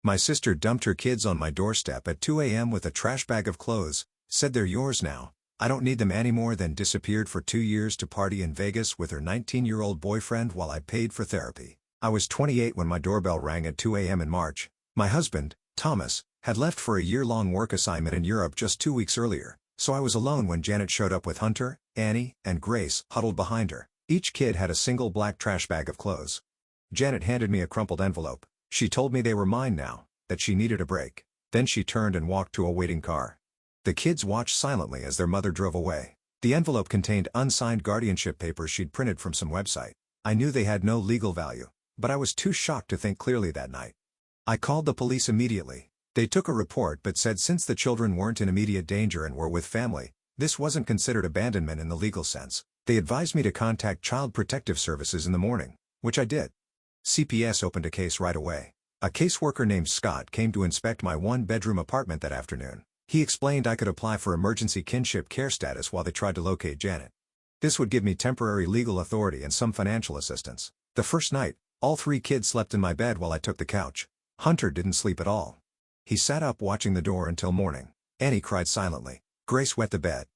My sister dumped her kids on my doorstep at 2 a.m. with a trash bag of clothes, said they're yours now, I don't need them anymore, then disappeared for 2 years to party in Vegas with her 19-year-old boyfriend while I paid for therapy. I was 28 when my doorbell rang at 2 a.m. in March. My husband, Thomas, had left for a year-long work assignment in Europe just 2 weeks earlier, so I was alone when Janet showed up with Hunter, Annie, and Grace huddled behind her. Each kid had a single black trash bag of clothes. Janet handed me a crumpled envelope. She told me they were mine now, that she needed a break. Then she turned and walked to a waiting car. The kids watched silently as their mother drove away. The envelope contained unsigned guardianship papers she'd printed from some website. I knew they had no legal value, but I was too shocked to think clearly that night. I called the police immediately. They took a report but said since the children weren't in immediate danger and were with family, this wasn't considered abandonment in the legal sense. They advised me to contact Child Protective Services in the morning, which I did. CPS opened a case right away. A caseworker named Scott came to inspect my one-bedroom apartment that afternoon. He explained I could apply for emergency kinship care status while they tried to locate Janet. This would give me temporary legal authority and some financial assistance. The first night, all 3 kids slept in my bed while I took the couch. Hunter didn't sleep at all. He sat up watching the door until morning. Annie cried silently. Grace wet the bed.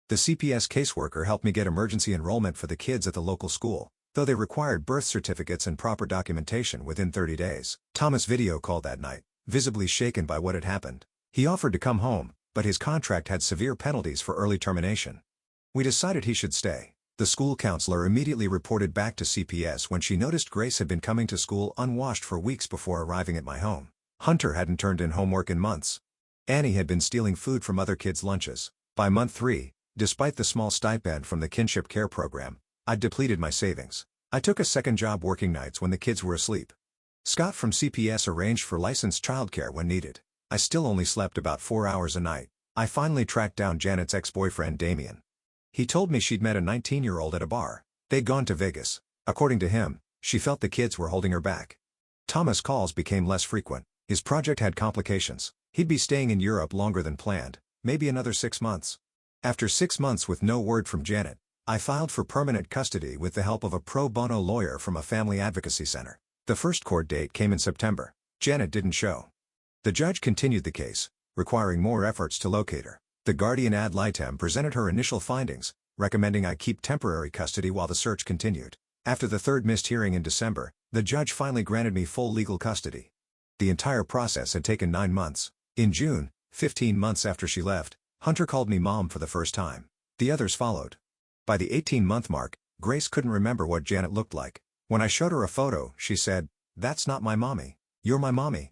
The CPS caseworker helped me get emergency enrollment for the kids at the local school, though they required birth certificates and proper documentation within 30 days. Thomas video called that night, visibly shaken by what had happened. He offered to come home, but his contract had severe penalties for early termination. We decided he should stay. The school counselor immediately reported back to CPS when she noticed Grace had been coming to school unwashed for weeks before arriving at my home. Hunter hadn't turned in homework in months. Annie had been stealing food from other kids' lunches. By month 3, despite the small stipend from the kinship care program, I'd depleted my savings. I took a second job working nights when the kids were asleep. Scott from CPS arranged for licensed childcare when needed. I still only slept about 4 hours a night. I finally tracked down Janet's ex-boyfriend Damien. He told me she'd met a 19-year-old at a bar. They'd gone to Vegas. According to him, she felt the kids were holding her back. Thomas' calls became less frequent. His project had complications. He'd be staying in Europe longer than planned, maybe another 6 months. After 6 months with no word from Janet, I filed for permanent custody with the help of a pro bono lawyer from a family advocacy center. The first court date came in September. Janet didn't show. The judge continued the case, requiring more efforts to locate her. The guardian ad litem presented her initial findings, recommending I keep temporary custody while the search continued. After the third missed hearing in December, the judge finally granted me full legal custody. The entire process had taken 9 months. In June, 15 months after she left, Hunter called me Mom for the first time. The others followed. By the 18-month mark, Grace couldn't remember what Janet looked like. When I showed her a photo, she said, "That's not my mommy. You're my mommy."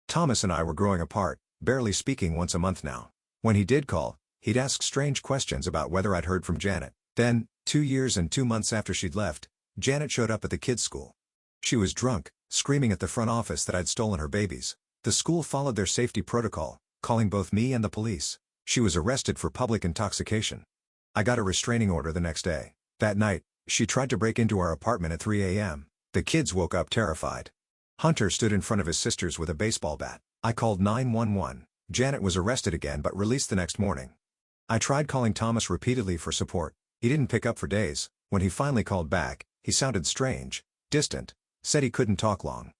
Thomas and I were growing apart, barely speaking once a month now. When he did call, he'd ask strange questions about whether I'd heard from Janet. Then, 2 years and 2 months after she'd left, Janet showed up at the kids' school. She was drunk, screaming at the front office that I'd stolen her babies. The school followed their safety protocol, calling both me and the police. She was arrested for public intoxication. I got a restraining order the next day. That night, she tried to break into our apartment at 3 a.m. The kids woke up terrified. Hunter stood in front of his sisters with a baseball bat. I called 911. Janet was arrested again but released the next morning. I tried calling Thomas repeatedly for support. He didn't pick up for days. When he finally called back, he sounded strange, distant, said he couldn't talk long.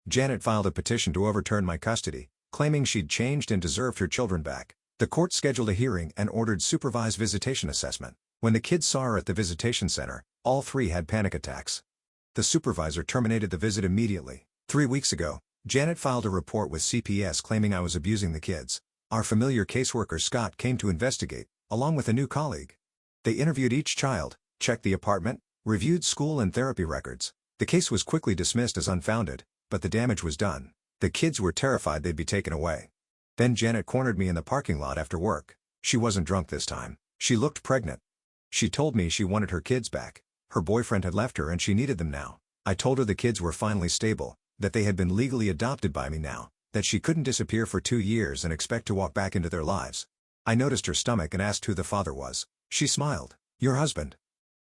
Janet filed a petition to overturn my custody, claiming she'd changed and deserved her children back. The court scheduled a hearing and ordered supervised visitation assessment. When the kids saw her at the visitation center, all 3 had panic attacks. The supervisor terminated the visit immediately. 3 weeks ago, Janet filed a report with CPS claiming I was abusing the kids. Our familiar caseworker Scott came to investigate, along with a new colleague. They interviewed each child, checked the apartment, reviewed school and therapy records. The case was quickly dismissed as unfounded, but the damage was done. The kids were terrified they'd be taken away. Then Janet cornered me in the parking lot after work. She wasn't drunk this time. She looked pregnant. She told me she wanted her kids back. Her boyfriend had left her and she needed them now. I told her the kids were finally stable, that they had been legally adopted by me now, that she couldn't disappear for 2 years and expect to walk back into their lives. I noticed her stomach and asked who the father was. She smiled. "Your husband."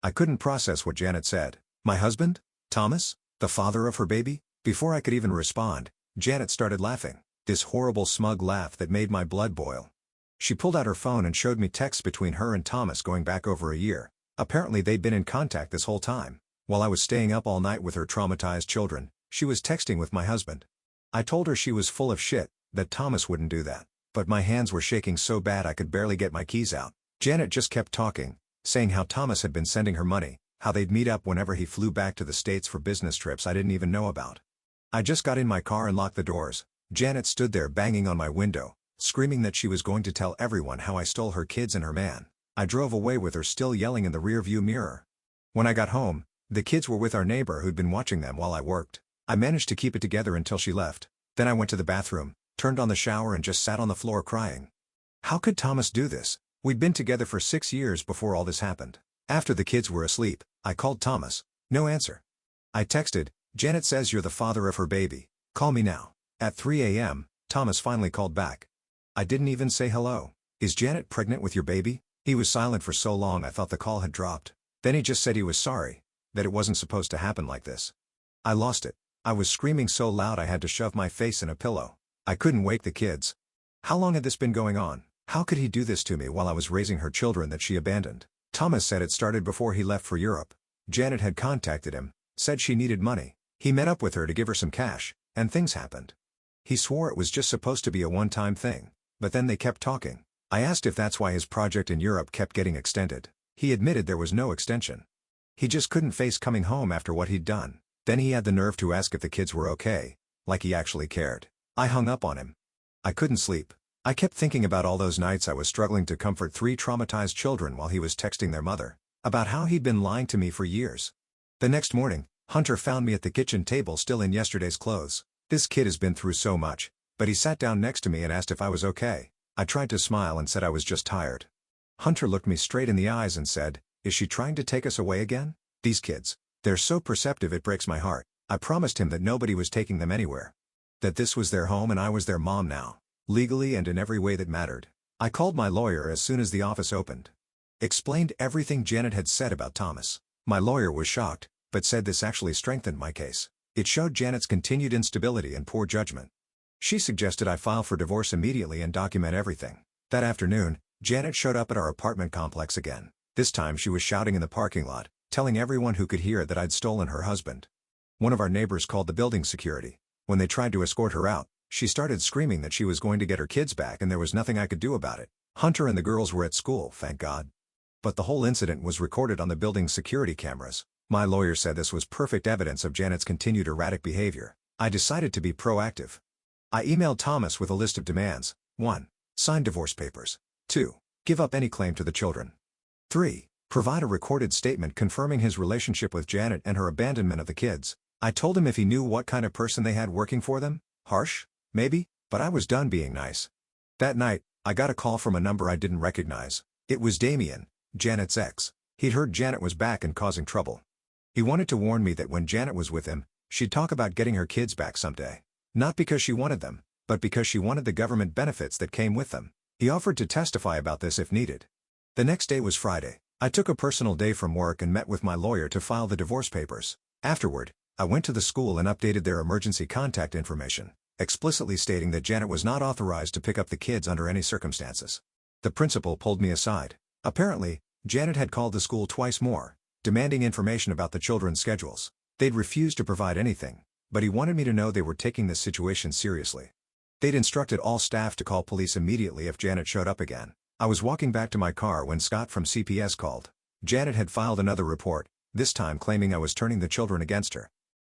I couldn't process what Janet said. My husband? Thomas? The father of her baby? Before I could even respond, Janet started laughing. This horrible smug laugh that made my blood boil. She pulled out her phone and showed me texts between her and Thomas going back over a year. Apparently they'd been in contact this whole time. While I was staying up all night with her traumatized children, she was texting with my husband. I told her she was full of shit, that Thomas wouldn't do that. But my hands were shaking so bad I could barely get my keys out. Janet just kept talking, saying how Thomas had been sending her money, how they'd meet up whenever he flew back to the States for business trips I didn't even know about. I just got in my car and locked the doors. Janet stood there banging on my window, screaming that she was going to tell everyone how I stole her kids and her man. I drove away with her still yelling in the rearview mirror. When I got home, the kids were with our neighbor who'd been watching them while I worked. I managed to keep it together until she left. Then I went to the bathroom, turned on the shower and just sat on the floor crying. How could Thomas do this? We'd been together for 6 years before all this happened. After the kids were asleep, I called Thomas. No answer. I texted, Janet says you're the father of her baby. Call me now. At 3 a.m., Thomas finally called back. I didn't even say hello. Is Janet pregnant with your baby? He was silent for so long I thought the call had dropped. Then he just said he was sorry, that it wasn't supposed to happen like this. I lost it. I was screaming so loud I had to shove my face in a pillow. I couldn't wake the kids. How long had this been going on? How could he do this to me while I was raising her children that she abandoned? Thomas said it started before he left for Europe. Janet had contacted him, said she needed money. He met up with her to give her some cash, and things happened. He swore it was just supposed to be a one-time thing, but then they kept talking. I asked if that's why his project in Europe kept getting extended. He admitted there was no extension. He just couldn't face coming home after what he'd done. Then he had the nerve to ask if the kids were okay, like he actually cared. I hung up on him. I couldn't sleep. I kept thinking about all those nights I was struggling to comfort 3 traumatized children while he was texting their mother, about how he'd been lying to me for years. The next morning, Hunter found me at the kitchen table still in yesterday's clothes. This kid has been through so much, but he sat down next to me and asked if I was okay. I tried to smile and said I was just tired. Hunter looked me straight in the eyes and said, "Is she trying to take us away again? These kids. They're so perceptive it breaks my heart." I promised him that nobody was taking them anywhere. That this was their home and I was their mom now. Legally and in every way that mattered. I called my lawyer as soon as the office opened. Explained everything Janet had said about Thomas. My lawyer was shocked, but said this actually strengthened my case. It showed Janet's continued instability and poor judgment. She suggested I file for divorce immediately and document everything. That afternoon, Janet showed up at our apartment complex again. This time she was shouting in the parking lot, telling everyone who could hear that I'd stolen her husband. One of our neighbors called the building security. When they tried to escort her out, she started screaming that she was going to get her kids back and there was nothing I could do about it. Hunter and the girls were at school, thank God. But the whole incident was recorded on the building's security cameras. My lawyer said this was perfect evidence of Janet's continued erratic behavior. I decided to be proactive. I emailed Thomas with a list of demands. 1. Sign divorce papers. 2. Give up any claim to the children. 3. Provide a recorded statement confirming his relationship with Janet and her abandonment of the kids. I told him if he knew what kind of person they had working for them. Harsh? Maybe, but I was done being nice. That night, I got a call from a number I didn't recognize. It was Damien, Janet's ex. He'd heard Janet was back and causing trouble. He wanted to warn me that when Janet was with him, she'd talk about getting her kids back someday. Not because she wanted them, but because she wanted the government benefits that came with them. He offered to testify about this if needed. The next day was Friday. I took a personal day from work and met with my lawyer to file the divorce papers. Afterward, I went to the school and updated their emergency contact information, explicitly stating that Janet was not authorized to pick up the kids under any circumstances. The principal pulled me aside. Apparently, Janet had called the school twice more, demanding information about the children's schedules. They'd refused to provide anything, but he wanted me to know they were taking this situation seriously. They'd instructed all staff to call police immediately if Janet showed up again. I was walking back to my car when Scott from CPS called. Janet had filed another report, this time claiming I was turning the children against her.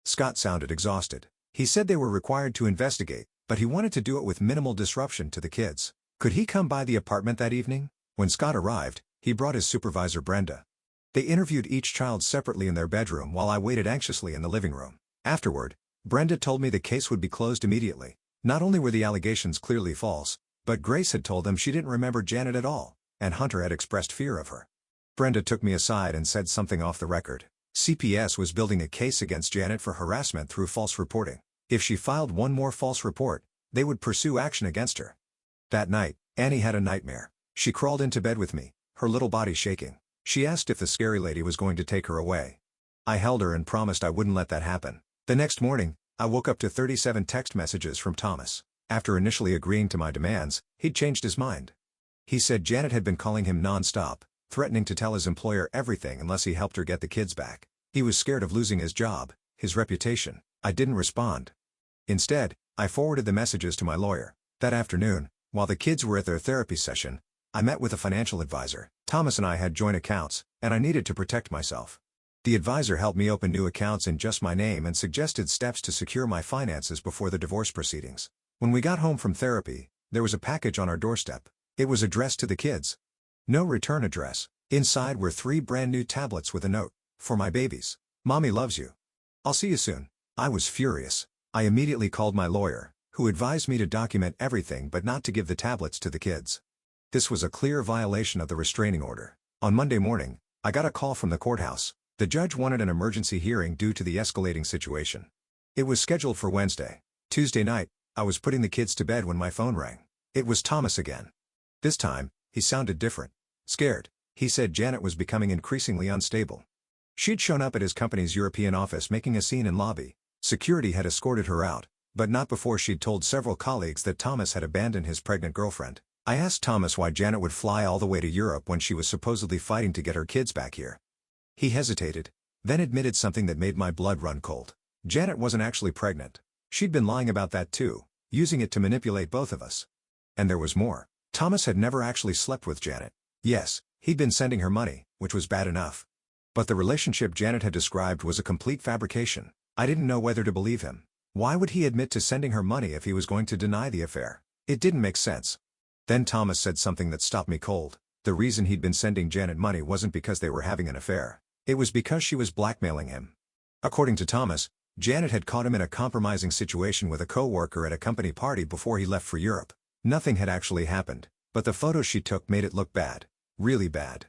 Scott sounded exhausted. He said they were required to investigate, but he wanted to do it with minimal disruption to the kids. Could he come by the apartment that evening? When Scott arrived, he brought his supervisor Brenda. They interviewed each child separately in their bedroom while I waited anxiously in the living room. Afterward, Brenda told me the case would be closed immediately. Not only were the allegations clearly false, but Grace had told them she didn't remember Janet at all, and Hunter had expressed fear of her. Brenda took me aside and said something off the record. CPS was building a case against Janet for harassment through false reporting. If she filed one more false report, they would pursue action against her. That night, Annie had a nightmare. She crawled into bed with me, her little body shaking. She asked if the scary lady was going to take her away. I held her and promised I wouldn't let that happen. The next morning, I woke up to 37 text messages from Thomas. After initially agreeing to my demands, he'd changed his mind. He said Janet had been calling him non-stop, threatening to tell his employer everything unless he helped her get the kids back. He was scared of losing his job, his reputation. I didn't respond. Instead, I forwarded the messages to my lawyer. That afternoon, while the kids were at their therapy session, I met with a financial advisor. Thomas and I had joint accounts, and I needed to protect myself. The advisor helped me open new accounts in just my name and suggested steps to secure my finances before the divorce proceedings. When we got home from therapy, there was a package on our doorstep. It was addressed to the kids. No return address. Inside were 3 brand new tablets with a note. For my babies. Mommy loves you. I'll see you soon. I was furious. I immediately called my lawyer, who advised me to document everything but not to give the tablets to the kids. This was a clear violation of the restraining order. On Monday morning, I got a call from the courthouse. The judge wanted an emergency hearing due to the escalating situation. It was scheduled for Wednesday. Tuesday night, I was putting the kids to bed when my phone rang. It was Thomas again. This time, he sounded different. Scared. He said Janet was becoming increasingly unstable. She'd shown up at his company's European office making a scene in lobby. Security had escorted her out, but not before she'd told several colleagues that Thomas had abandoned his pregnant girlfriend. I asked Thomas why Janet would fly all the way to Europe when she was supposedly fighting to get her kids back here. He hesitated, then admitted something that made my blood run cold. Janet wasn't actually pregnant. She'd been lying about that too, using it to manipulate both of us. And there was more. Thomas had never actually slept with Janet. Yes, he'd been sending her money, which was bad enough. But the relationship Janet had described was a complete fabrication. I didn't know whether to believe him. Why would he admit to sending her money if he was going to deny the affair? It didn't make sense. Then Thomas said something that stopped me cold. The reason he'd been sending Janet money wasn't because they were having an affair. It was because she was blackmailing him. According to Thomas, Janet had caught him in a compromising situation with a co-worker at a company party before he left for Europe. Nothing had actually happened, but the photos she took made it look bad. Really bad.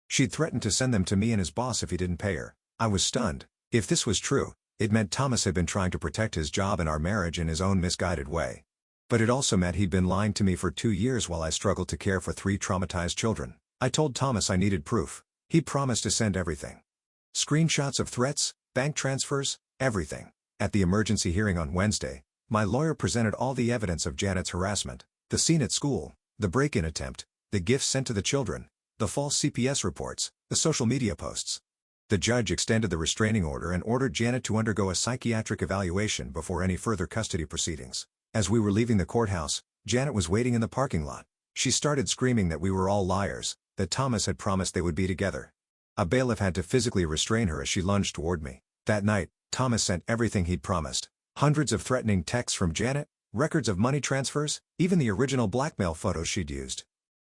She'd threatened to send them to me and his boss if he didn't pay her. I was stunned. If this was true, it meant Thomas had been trying to protect his job and our marriage in his own misguided way. But it also meant he'd been lying to me for 2 years while I struggled to care for 3 traumatized children. I told Thomas I needed proof. He promised to send everything. Screenshots of threats, bank transfers, everything. At the emergency hearing on Wednesday, my lawyer presented all the evidence of Janet's harassment, the scene at school, the break-in attempt, the gifts sent to the children, the false CPS reports, the social media posts. The judge extended the restraining order and ordered Janet to undergo a psychiatric evaluation before any further custody proceedings. As we were leaving the courthouse, Janet was waiting in the parking lot. She started screaming that we were all liars, that Thomas had promised they would be together. A bailiff had to physically restrain her as she lunged toward me. That night, Thomas sent everything he'd promised. Hundreds of threatening texts from Janet, records of money transfers, even the original blackmail photos she'd used.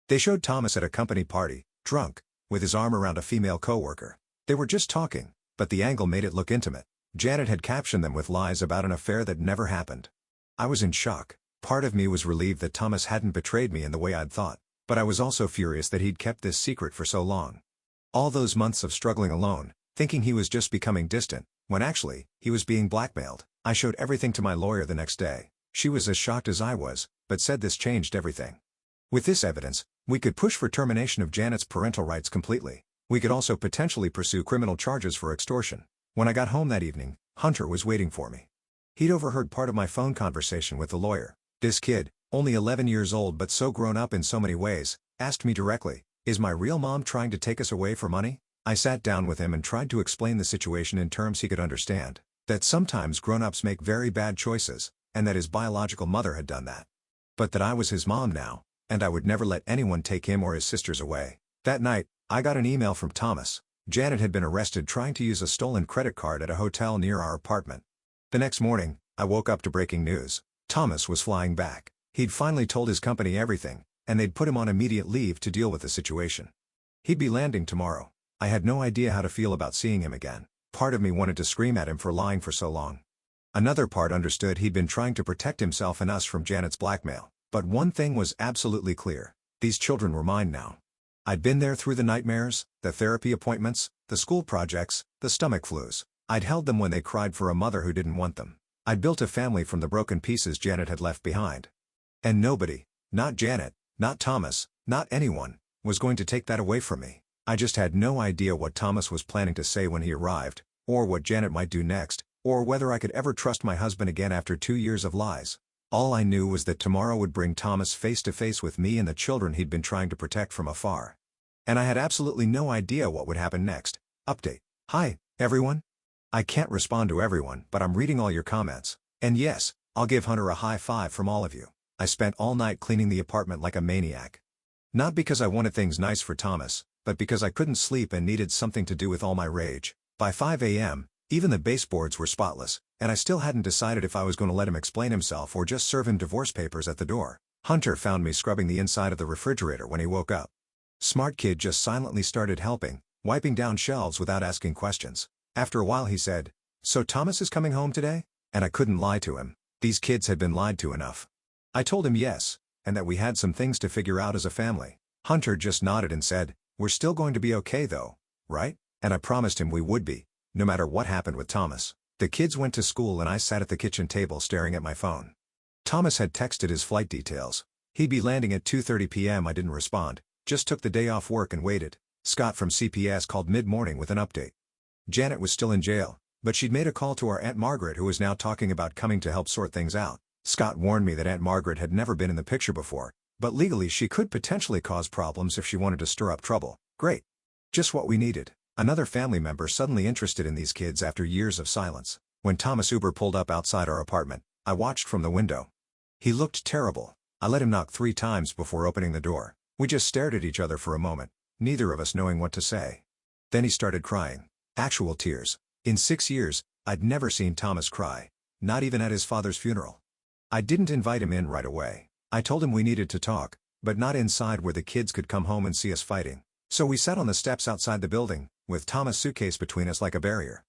They showed Thomas at a company party, drunk, with his arm around a female coworker. They were just talking, but the angle made it look intimate. Janet had captioned them with lies about an affair that never happened. I was in shock. Part of me was relieved that Thomas hadn't betrayed me in the way I'd thought, but I was also furious that he'd kept this secret for so long. All those months of struggling alone, thinking he was just becoming distant, when actually, he was being blackmailed. I showed everything to my lawyer the next day. She was as shocked as I was, but said this changed everything. With this evidence, we could push for termination of Janet's parental rights completely. We could also potentially pursue criminal charges for extortion. When I got home that evening, Hunter was waiting for me. He'd overheard part of my phone conversation with the lawyer. This kid, only 11 years old but so grown up in so many ways, asked me directly, "Is my real mom trying to take us away for money?" I sat down with him and tried to explain the situation in terms he could understand, that sometimes grown-ups make very bad choices, and that his biological mother had done that. But that I was his mom now, and I would never let anyone take him or his sisters away. That night, I got an email from Thomas. Janet had been arrested trying to use a stolen credit card at a hotel near our apartment. The next morning, I woke up to breaking news. Thomas was flying back. He'd finally told his company everything, and they'd put him on immediate leave to deal with the situation. He'd be landing tomorrow. I had no idea how to feel about seeing him again. Part of me wanted to scream at him for lying for so long. Another part understood he'd been trying to protect himself and us from Janet's blackmail. But one thing was absolutely clear. These children were mine now. I'd been there through the nightmares, the therapy appointments, the school projects, the stomach flus. I'd held them when they cried for a mother who didn't want them. I'd built a family from the broken pieces Janet had left behind. And nobody, not Janet, not Thomas, not anyone, was going to take that away from me. I just had no idea what Thomas was planning to say when he arrived, or what Janet might do next, or whether I could ever trust my husband again after 2 years of lies. All I knew was that tomorrow would bring Thomas face to face with me and the children he'd been trying to protect from afar. And I had absolutely no idea what would happen next. Update. Hi, everyone. I can't respond to everyone, but I'm reading all your comments. And yes, I'll give Hunter a high five from all of you. I spent all night cleaning the apartment like a maniac. Not because I wanted things nice for Thomas, but because I couldn't sleep and needed something to do with all my rage. By 5 a.m., even the baseboards were spotless, and I still hadn't decided if I was going to let him explain himself or just serve him divorce papers at the door. Hunter found me scrubbing the inside of the refrigerator when he woke up. Smart kid just silently started helping, wiping down shelves without asking questions. After a while he said, "So Thomas is coming home today?" And I couldn't lie to him. These kids had been lied to enough. I told him yes, and that we had some things to figure out as a family. Hunter just nodded and said, "We're still going to be okay though, right?" And I promised him we would be, no matter what happened with Thomas. The kids went to school and I sat at the kitchen table staring at my phone. Thomas had texted his flight details. He'd be landing at 2:30 p.m. I didn't respond, just took the day off work and waited. Scott from CPS called mid-morning with an update. Janet was still in jail, but she'd made a call to our Aunt Margaret, who was now talking about coming to help sort things out. Scott warned me that Aunt Margaret had never been in the picture before, but legally she could potentially cause problems if she wanted to stir up trouble. Great. Just what we needed. Another family member suddenly interested in these kids after years of silence. When Thomas Uber pulled up outside our apartment, I watched from the window. He looked terrible. I let him knock 3 times before opening the door. We just stared at each other for a moment, neither of us knowing what to say. Then he started crying. Actual tears. In 6 years, I'd never seen Thomas cry, not even at his father's funeral. I didn't invite him in right away. I told him we needed to talk, but not inside where the kids could come home and see us fighting. So we sat on the steps outside the building, with Thomas' suitcase between us like a barrier.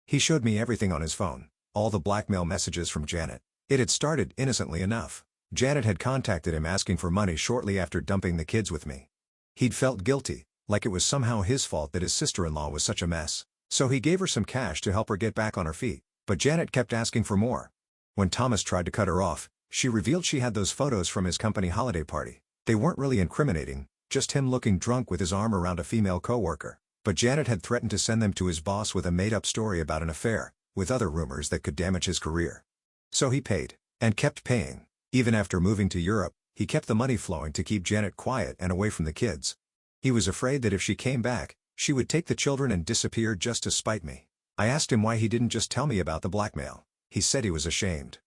He showed me everything on his phone, all the blackmail messages from Janet. It had started innocently enough. Janet had contacted him asking for money shortly after dumping the kids with me. He'd felt guilty, like it was somehow his fault that his sister-in-law was such a mess. So he gave her some cash to help her get back on her feet. But Janet kept asking for more. When Thomas tried to cut her off, she revealed she had those photos from his company holiday party. They weren't really incriminating, just him looking drunk with his arm around a female coworker. But Janet had threatened to send them to his boss with a made-up story about an affair, with other rumors that could damage his career. So he paid, and kept paying. Even after moving to Europe, he kept the money flowing to keep Janet quiet and away from the kids. He was afraid that if she came back, she would take the children and disappear just to spite me. I asked him why he didn't just tell me about the blackmail. He said he was ashamed.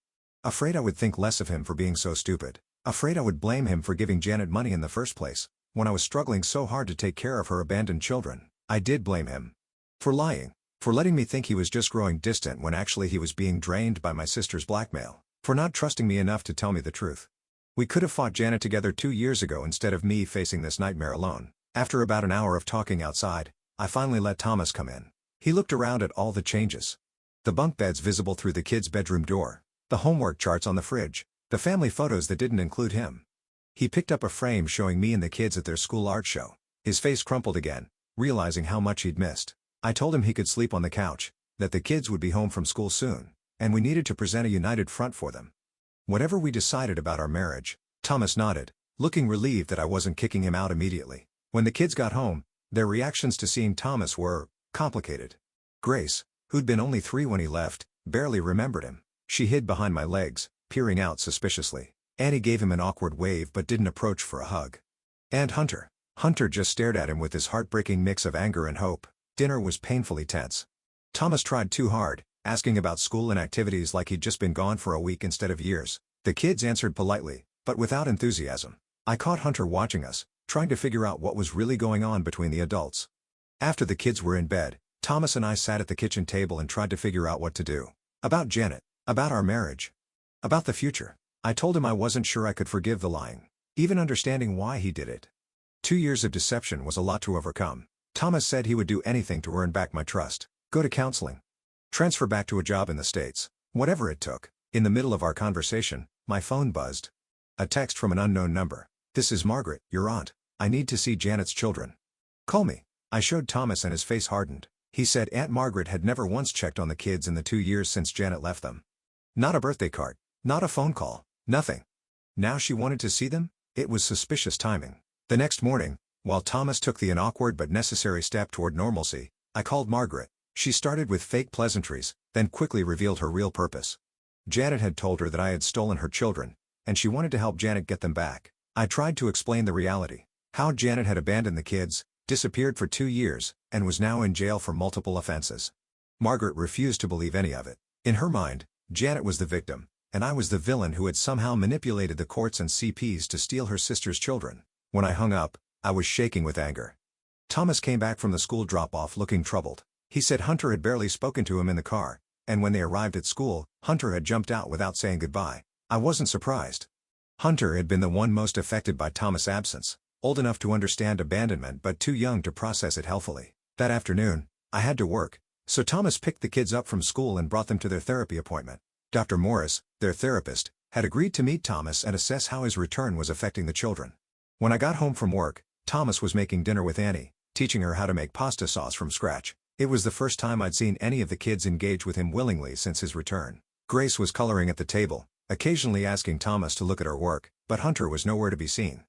Afraid I would think less of him for being so stupid. Afraid I would blame him for giving Janet money in the first place, when I was struggling so hard to take care of her abandoned children. I did blame him. For lying. For letting me think he was just growing distant when actually he was being drained by my sister's blackmail. For not trusting me enough to tell me the truth. We could have fought Janet together 2 years ago instead of me facing this nightmare alone. After about an hour of talking outside, I finally let Thomas come in. He looked around at all the changes. The bunk beds visible through the kids' bedroom door. The homework charts on the fridge. The family photos that didn't include him. He picked up a frame showing me and the kids at their school art show. His face crumpled again, realizing how much he'd missed. I told him he could sleep on the couch, that the kids would be home from school soon, and we needed to present a united front for them. Whatever we decided about our marriage, Thomas nodded, looking relieved that I wasn't kicking him out immediately. When the kids got home, their reactions to seeing Thomas were complicated. Grace, who'd been only 3 when he left, barely remembered him. She hid behind my legs, peering out suspiciously. Annie gave him an awkward wave but didn't approach for a hug. And Hunter just stared at him with his heartbreaking mix of anger and hope. Dinner was painfully tense. Thomas tried too hard, asking about school and activities like he'd just been gone for a week instead of years. The kids answered politely, but without enthusiasm. I caught Hunter watching us, trying to figure out what was really going on between the adults. After the kids were in bed, Thomas and I sat at the kitchen table and tried to figure out what to do. About Janet. About our marriage. About the future. I told him I wasn't sure I could forgive the lying. Even understanding why he did it. 2 years of deception was a lot to overcome. Thomas said he would do anything to earn back my trust. Go to counseling. Transfer back to a job in the States. Whatever it took. In the middle of our conversation, my phone buzzed. A text from an unknown number. "This is Margaret, your aunt. I need to see Janet's children. Call me." I showed Thomas and his face hardened. He said Aunt Margaret had never once checked on the kids in the 2 years since Janet left them. Not a birthday card. Not a phone call. Nothing. Now she wanted to see them? It was suspicious timing. The next morning, while Thomas took the awkward but necessary step toward normalcy, I called Margaret. She started with fake pleasantries, then quickly revealed her real purpose. Janet had told her that I had stolen her children, and she wanted to help Janet get them back. I tried to explain the reality. How Janet had abandoned the kids, disappeared for 2 years, and was now in jail for multiple offenses. Margaret refused to believe any of it. In her mind, Janet was the victim, and I was the villain who had somehow manipulated the courts and CPs to steal her sister's children. When I hung up, I was shaking with anger. Thomas came back from the school drop-off looking troubled. He said Hunter had barely spoken to him in the car, and when they arrived at school, Hunter had jumped out without saying goodbye. I wasn't surprised. Hunter had been the one most affected by Thomas' absence, old enough to understand abandonment but too young to process it healthily. That afternoon, I had to work, so Thomas picked the kids up from school and brought them to their therapy appointment. Dr. Morris, their therapist, had agreed to meet Thomas and assess how his return was affecting the children. When I got home from work, Thomas was making dinner with Annie, teaching her how to make pasta sauce from scratch. It was the first time I'd seen any of the kids engage with him willingly since his return. Grace was coloring at the table, occasionally asking Thomas to look at her work, but Hunter was nowhere to be seen.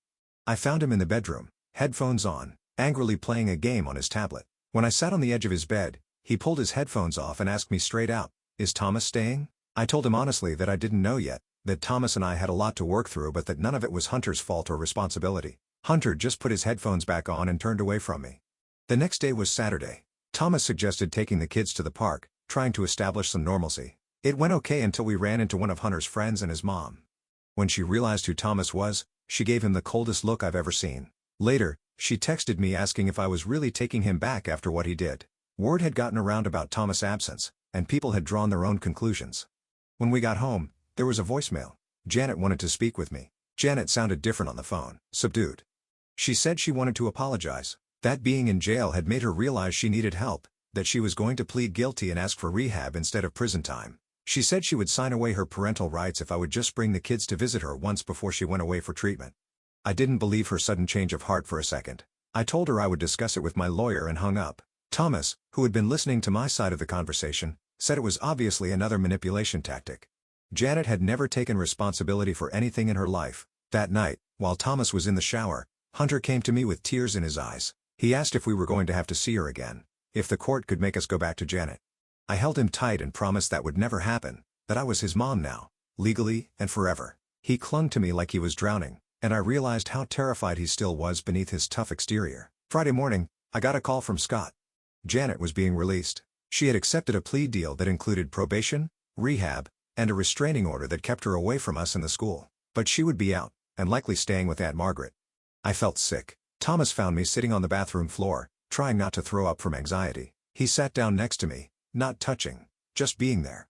I found him in the bedroom, headphones on, angrily playing a game on his tablet. When I sat on the edge of his bed, he pulled his headphones off and asked me straight out, "Is Thomas staying?" I told him honestly that I didn't know yet, that Thomas and I had a lot to work through but that none of it was Hunter's fault or responsibility. Hunter just put his headphones back on and turned away from me. The next day was Saturday. Thomas suggested taking the kids to the park, trying to establish some normalcy. It went okay until we ran into one of Hunter's friends and his mom. When she realized who Thomas was, she gave him the coldest look I've ever seen. Later, she texted me asking if I was really taking him back after what he did. Word had gotten around about Thomas' absence, and people had drawn their own conclusions. When we got home, there was a voicemail. Janet wanted to speak with me. Janet sounded different on the phone, subdued. She said she wanted to apologize, that being in jail had made her realize she needed help, that she was going to plead guilty and ask for rehab instead of prison time. She said she would sign away her parental rights if I would just bring the kids to visit her once before she went away for treatment. I didn't believe her sudden change of heart for a second. I told her I would discuss it with my lawyer and hung up. Thomas, who had been listening to my side of the conversation, said it was obviously another manipulation tactic. Janet had never taken responsibility for anything in her life. That night, while Thomas was in the shower, Hunter came to me with tears in his eyes. He asked if we were going to have to see her again, if the court could make us go back to Janet. I held him tight and promised that would never happen, that I was his mom now, legally and forever. He clung to me like he was drowning, and I realized how terrified he still was beneath his tough exterior. Friday morning, I got a call from Scott. Janet was being released. She had accepted a plea deal that included probation, rehab, and a restraining order that kept her away from us in the school. But she would be out, and likely staying with Aunt Margaret. I felt sick. Thomas found me sitting on the bathroom floor, trying not to throw up from anxiety. He sat down next to me, not touching, just being there.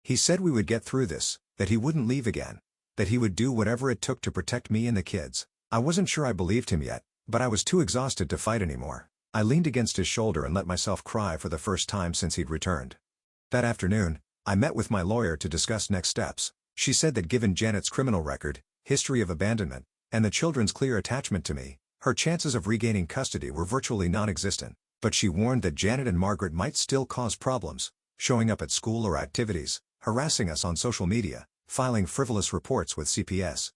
He said we would get through this, that he wouldn't leave again, that he would do whatever it took to protect me and the kids. I wasn't sure I believed him yet, but I was too exhausted to fight anymore. I leaned against his shoulder and let myself cry for the first time since he'd returned. That afternoon, I met with my lawyer to discuss next steps. She said that given Janet's criminal record, history of abandonment, and the children's clear attachment to me, her chances of regaining custody were virtually non-existent. But she warned that Janet and Margaret might still cause problems, showing up at school or activities, harassing us on social media, filing frivolous reports with CPS.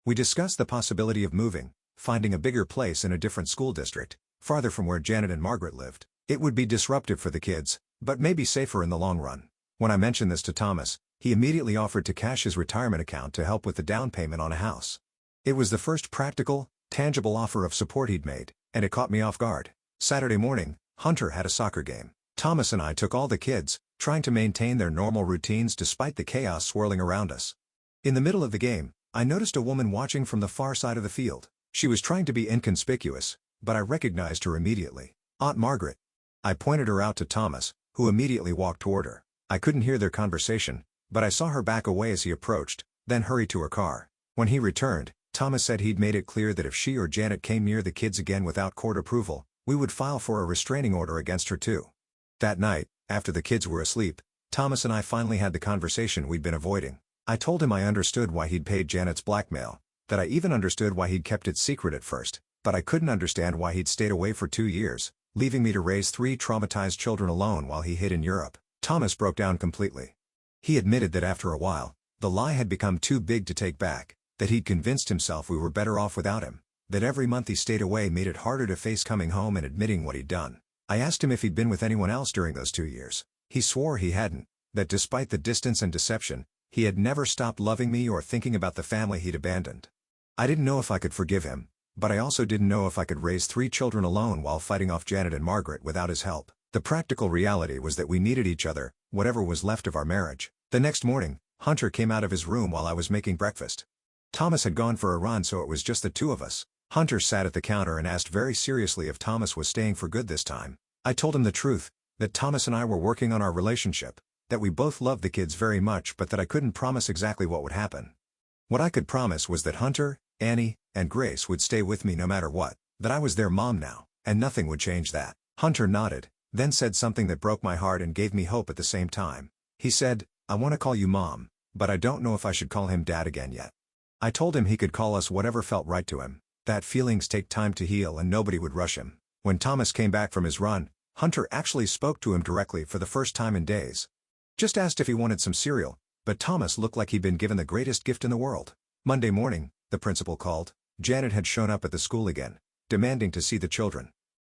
We discussed the possibility of moving, finding a bigger place in a different school district, farther from where Janet and Margaret lived. It would be disruptive for the kids, but maybe safer in the long run. When I mentioned this to Thomas, he immediately offered to cash his retirement account to help with the down payment on a house. It was the first practical, tangible offer of support he'd made, and it caught me off guard. Saturday morning, Hunter had a soccer game. Thomas and I took all the kids, trying to maintain their normal routines despite the chaos swirling around us. In the middle of the game, I noticed a woman watching from the far side of the field. She was trying to be inconspicuous, but I recognized her immediately. Aunt Margaret. I pointed her out to Thomas, who immediately walked toward her. I couldn't hear their conversation, but I saw her back away as he approached, then hurry to her car. When he returned, Thomas said he'd made it clear that if she or Janet came near the kids again without court approval, we would file for a restraining order against her too. That night, after the kids were asleep, Thomas and I finally had the conversation we'd been avoiding. I told him I understood why he'd paid Janet's blackmail, that I even understood why he'd kept it secret at first, but I couldn't understand why he'd stayed away for 2 years, leaving me to raise 3 traumatized children alone while he hid in Europe. Thomas broke down completely. He admitted that after a while, the lie had become too big to take back, that he'd convinced himself we were better off without him, that every month he stayed away made it harder to face coming home and admitting what he'd done. I asked him if he'd been with anyone else during those 2 years. He swore he hadn't, that despite the distance and deception, he had never stopped loving me or thinking about the family he'd abandoned. I didn't know if I could forgive him, but I also didn't know if I could raise 3 children alone while fighting off Janet and Margaret without his help. The practical reality was that we needed each other, whatever was left of our marriage. The next morning, Hunter came out of his room while I was making breakfast. Thomas had gone for a run, so it was just the two of us. Hunter sat at the counter and asked very seriously if Thomas was staying for good this time. I told him the truth, that Thomas and I were working on our relationship, that we both loved the kids very much, but that I couldn't promise exactly what would happen. What I could promise was that Hunter, Annie, and Grace would stay with me no matter what, that I was their mom now, and nothing would change that. Hunter nodded, then said something that broke my heart and gave me hope at the same time. He said, "I want to call you Mom, but I don't know if I should call him Dad again yet." I told him he could call us whatever felt right to him, that feelings take time to heal and nobody would rush him. When Thomas came back from his run, Hunter actually spoke to him directly for the first time in days. Just asked if he wanted some cereal, but Thomas looked like he'd been given the greatest gift in the world. Monday morning, the principal called. Janet had shown up at the school again, demanding to see the children.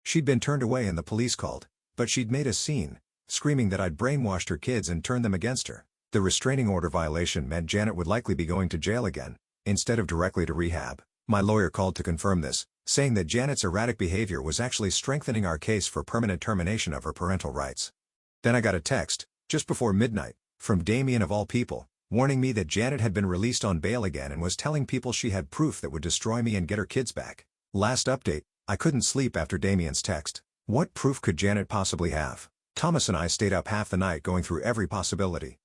She'd been turned away and the police called, but she'd made a scene, screaming that I'd brainwashed her kids and turned them against her. The restraining order violation meant Janet would likely be going to jail again, instead of directly to rehab. My lawyer called to confirm this, saying that Janet's erratic behavior was actually strengthening our case for permanent termination of her parental rights. Then I got a text, just before midnight, from Damien of all people, warning me that Janet had been released on bail again and was telling people she had proof that would destroy me and get her kids back. Last update, I couldn't sleep after Damien's text. What proof could Janet possibly have? Thomas and I stayed up half the night going through every possibility.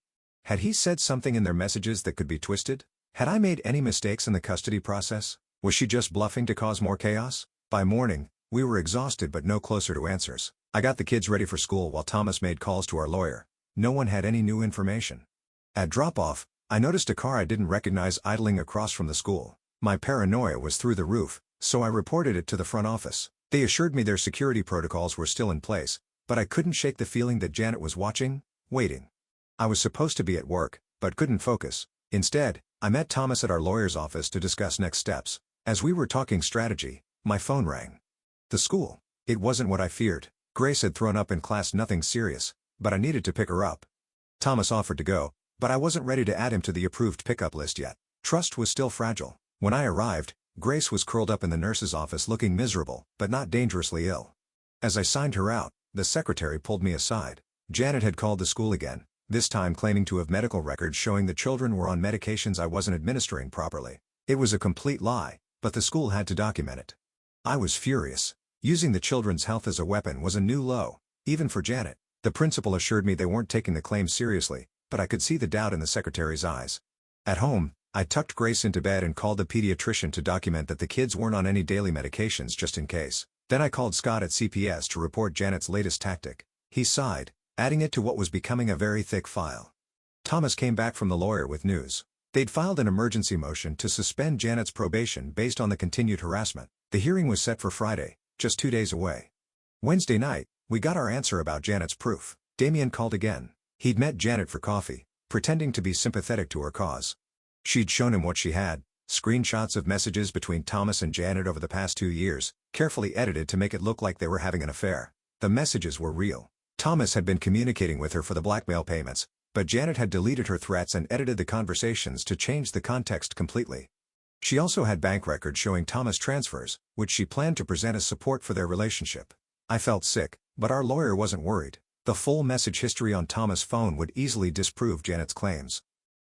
Had he said something in their messages that could be twisted? Had I made any mistakes in the custody process? Was she just bluffing to cause more chaos? By morning, we were exhausted but no closer to answers. I got the kids ready for school while Thomas made calls to our lawyer. No one had any new information. At drop-off, I noticed a car I didn't recognize idling across from the school. My paranoia was through the roof, so I reported it to the front office. They assured me their security protocols were still in place, but I couldn't shake the feeling that Janet was watching, waiting. I was supposed to be at work, but couldn't focus. Instead, I met Thomas at our lawyer's office to discuss next steps. As we were talking strategy, my phone rang. The school. It wasn't what I feared. Grace had thrown up in class, nothing serious, but I needed to pick her up. Thomas offered to go, but I wasn't ready to add him to the approved pickup list yet. Trust was still fragile. When I arrived, Grace was curled up in the nurse's office looking miserable, but not dangerously ill. As I signed her out, the secretary pulled me aside. Janet had called the school again, this time claiming to have medical records showing the children were on medications I wasn't administering properly. It was a complete lie, but the school had to document it. I was furious. Using the children's health as a weapon was a new low, even for Janet. The principal assured me they weren't taking the claim seriously, but I could see the doubt in the secretary's eyes. At home, I tucked Grace into bed and called the pediatrician to document that the kids weren't on any daily medications just in case. Then I called Scott at CPS to report Janet's latest tactic. He sighed, adding it to what was becoming a very thick file. Thomas came back from the lawyer with news. They'd filed an emergency motion to suspend Janet's probation based on the continued harassment. The hearing was set for Friday, just 2 days away. Wednesday night, we got our answer about Janet's proof. Damien called again. He'd met Janet for coffee, pretending to be sympathetic to her cause. She'd shown him what she had, screenshots of messages between Thomas and Janet over the past 2 years, carefully edited to make it look like they were having an affair. The messages were real. Thomas had been communicating with her for the blackmail payments, but Janet had deleted her threats and edited the conversations to change the context completely. She also had bank records showing Thomas transfers, which she planned to present as support for their relationship. I felt sick, but our lawyer wasn't worried. The full message history on Thomas' phone would easily disprove Janet's claims.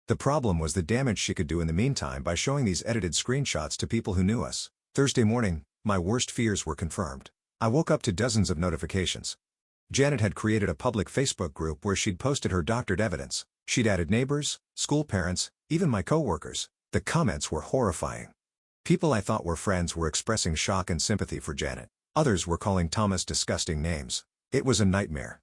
The problem was the damage she could do in the meantime by showing these edited screenshots to people who knew us. Thursday morning, my worst fears were confirmed. I woke up to dozens of notifications. Janet had created a public Facebook group where she'd posted her doctored evidence. She'd added neighbors, school parents, even my coworkers. The comments were horrifying. People I thought were friends were expressing shock and sympathy for Janet. Others were calling Thomas disgusting names. It was a nightmare.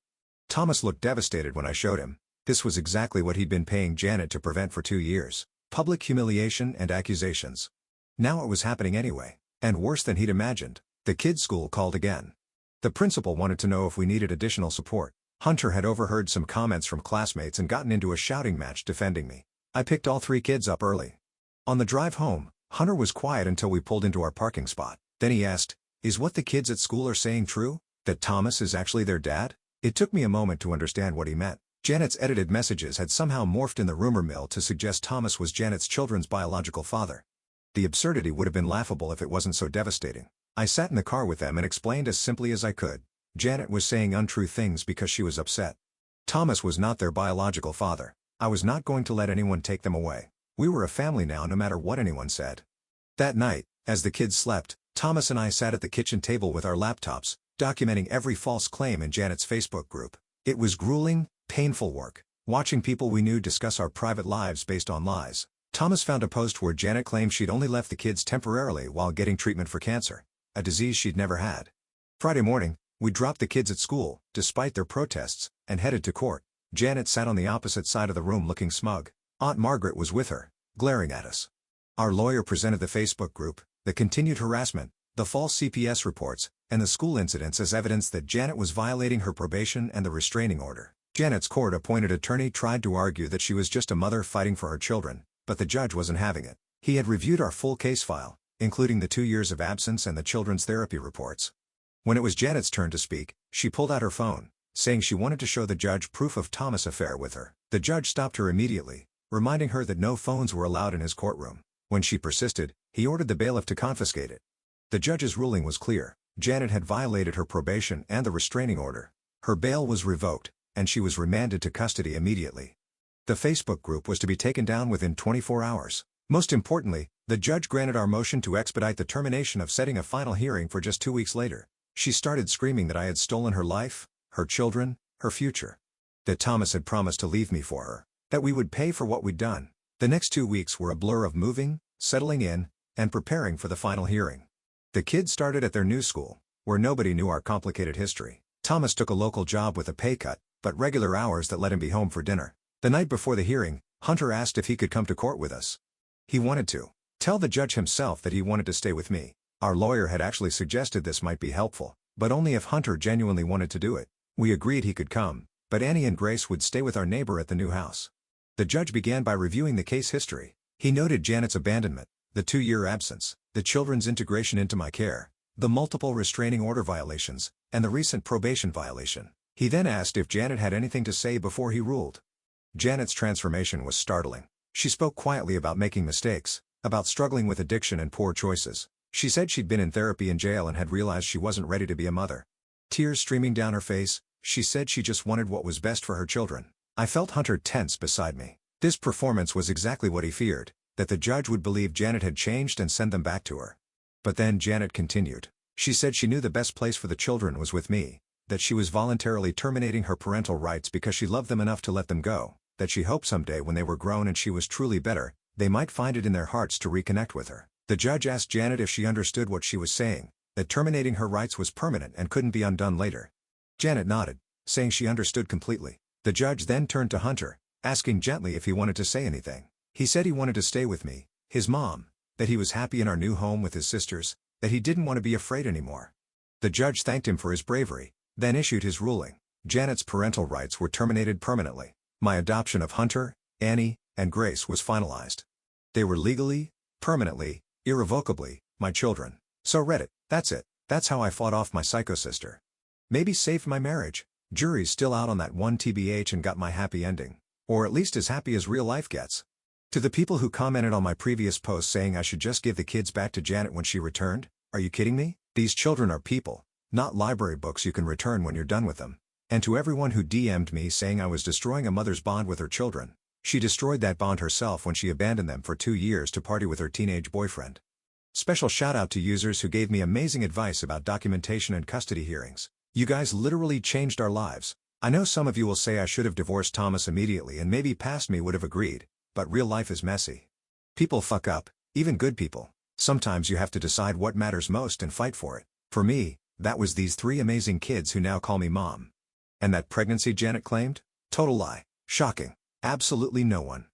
Thomas looked devastated when I showed him. This was exactly what he'd been paying Janet to prevent for 2 years. Public humiliation and accusations. Now it was happening anyway, and worse than he'd imagined. The kids' school called again. The principal wanted to know if we needed additional support. Hunter had overheard some comments from classmates and gotten into a shouting match defending me. I picked all 3 kids up early. On the drive home, Hunter was quiet until we pulled into our parking spot. Then he asked, "Is what the kids at school are saying true? That Thomas is actually their dad?" It took me a moment to understand what he meant. Janet's edited messages had somehow morphed in the rumor mill to suggest Thomas was Janet's children's biological father. The absurdity would have been laughable if it wasn't so devastating. I sat in the car with them and explained as simply as I could. Janet was saying untrue things because she was upset. Thomas was not their biological father. I was not going to let anyone take them away. We were a family now no matter what anyone said. That night, as the kids slept, Thomas and I sat at the kitchen table with our laptops, documenting every false claim in Janet's Facebook group. It was grueling, painful work, watching people we knew discuss our private lives based on lies. Thomas found a post where Janet claimed she'd only left the kids temporarily while getting treatment for cancer, a disease she'd never had. Friday morning, we dropped the kids at school, despite their protests, and headed to court. Janet sat on the opposite side of the room looking smug. Aunt Margaret was with her, glaring at us. Our lawyer presented the Facebook group, the continued harassment, the false CPS reports, and the school incidents as evidence that Janet was violating her probation and the restraining order. Janet's court-appointed attorney tried to argue that she was just a mother fighting for her children, but the judge wasn't having it. He had reviewed our full case file, including the 2 years of absence and the children's therapy reports. When it was Janet's turn to speak, she pulled out her phone, saying she wanted to show the judge proof of Thomas' affair with her. The judge stopped her immediately, reminding her that no phones were allowed in his courtroom. When she persisted, he ordered the bailiff to confiscate it. The judge's ruling was clear. Janet had violated her probation and the restraining order. Her bail was revoked, and she was remanded to custody immediately. The Facebook group was to be taken down within 24 hours. Most importantly, the judge granted our motion to expedite the termination of setting a final hearing for just 2 weeks later. She started screaming that I had stolen her life, her children, her future. That Thomas had promised to leave me for her. That we would pay for what we'd done. The next 2 weeks were a blur of moving, settling in, and preparing for the final hearing. The kids started at their new school, where nobody knew our complicated history. Thomas took a local job with a pay cut, but regular hours that let him be home for dinner. The night before the hearing, Hunter asked if he could come to court with us. He wanted to tell the judge himself that he wanted to stay with me. Our lawyer had actually suggested this might be helpful, but only if Hunter genuinely wanted to do it. We agreed he could come, but Annie and Grace would stay with our neighbor at the new house. The judge began by reviewing the case history. He noted Janet's abandonment, the 2-year absence, the children's integration into my care, the multiple restraining order violations, and the recent probation violation. He then asked if Janet had anything to say before he ruled. Janet's transformation was startling. She spoke quietly about making mistakes, about struggling with addiction and poor choices. She said she'd been in therapy in jail and had realized she wasn't ready to be a mother. Tears streaming down her face, she said she just wanted what was best for her children. I felt Hunter tense beside me. This performance was exactly what he feared, that the judge would believe Janet had changed and send them back to her. But then Janet continued. She said she knew the best place for the children was with me, that she was voluntarily terminating her parental rights because she loved them enough to let them go, that she hoped someday when they were grown and she was truly better, they might find it in their hearts to reconnect with her. The judge asked Janet if she understood what she was saying, that terminating her rights was permanent and couldn't be undone later. Janet nodded, saying she understood completely. The judge then turned to Hunter, asking gently if he wanted to say anything. He said he wanted to stay with me, his mom, that he was happy in our new home with his sisters, that he didn't want to be afraid anymore. The judge thanked him for his bravery, then issued his ruling. Janet's parental rights were terminated permanently. My adoption of Hunter, Annie, and Grace was finalized. They were legally, permanently, irrevocably, my children. So read it. That's it. That's how I fought off my psycho sister. Maybe saved my marriage. Jury's still out on that one TBH and got my happy ending. Or at least as happy as real life gets. To the people who commented on my previous post saying I should just give the kids back to Janet when she returned, are you kidding me? These children are people, not library books you can return when you're done with them. And to everyone who DM'd me saying I was destroying a mother's bond with her children, she destroyed that bond herself when she abandoned them for 2 years to party with her teenage boyfriend. Special shout out to users who gave me amazing advice about documentation and custody hearings. You guys literally changed our lives. I know some of you will say I should have divorced Thomas immediately and maybe past me would have agreed, but real life is messy. People fuck up, even good people. Sometimes you have to decide what matters most and fight for it. For me, that was these 3 amazing kids who now call me mom. And that pregnancy Janet claimed? Total lie. Shocking. Absolutely no one.